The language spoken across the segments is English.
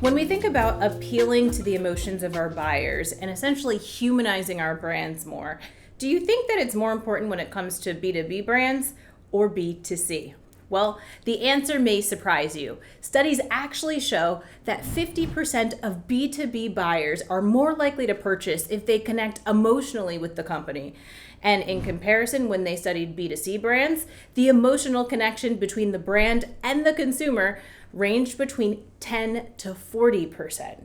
When we think about appealing to the emotions of our buyers and essentially humanizing our brands more, do you think that it's more important when it comes to B2B brands or B2C? Well, the answer may surprise you. Studies actually show that 50% of B2B buyers are more likely to purchase if they connect emotionally with the company. And in comparison, when they studied B2C brands, the emotional connection between the brand and the consumer ranged between 10 to 40%,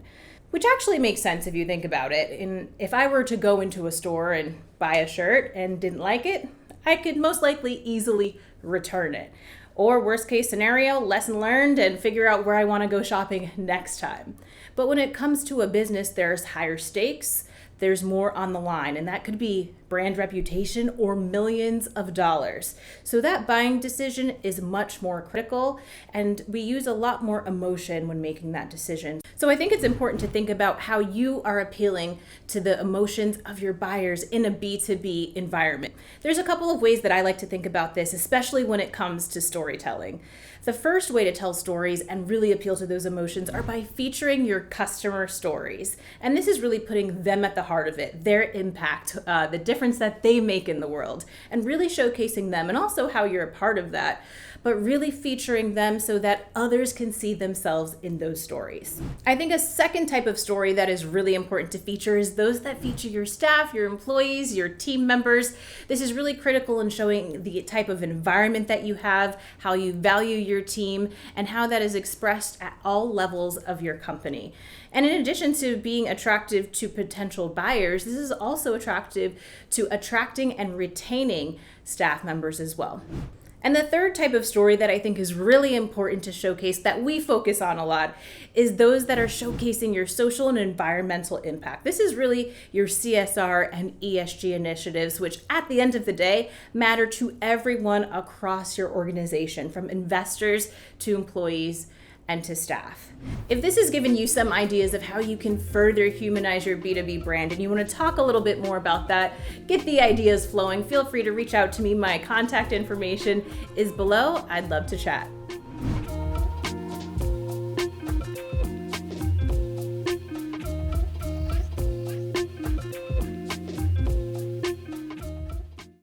which actually makes sense if you think about it. And if I were to go into a store and buy a shirt and didn't like it, I could most likely easily return it. Or worst case scenario, lesson learned, and figure out where I want to go shopping next time. But when it comes to a business, there's higher stakes, there's more on the line, and that could be brand reputation or millions of dollars. So that buying decision is much more critical, and we use a lot more emotion when making that decision. So I think it's important to think about how you are appealing to the emotions of your buyers in a B2B environment. There's a couple of ways that I like to think about this, especially when it comes to storytelling. The first way to tell stories and really appeal to those emotions are by featuring your customer stories. And this is really putting them at the heart of it, their impact, the difference that they make in the world, and really showcasing them and also how you're a part of that, but really featuring them so that others can see themselves in those stories. I think a second type of story that is really important to feature is those that feature your staff, your employees, your team members. This is really critical in showing the type of environment that you have, how you value your team, and how that is expressed at all levels of your company. And in addition to being attractive to potential buyers, this is also attractive to attracting and retaining staff members as well. And the third type of story that I think is really important to showcase that we focus on a lot is those that are showcasing your social and environmental impact. This is really your CSR and ESG initiatives, which at the end of the day matter to everyone across your organization, from investors to employees and to staff. If this has given you some ideas of how you can further humanize your B2B brand and you want to talk a little bit more about that, get the ideas flowing, feel free to reach out to me. My contact information is below. I'd love to chat.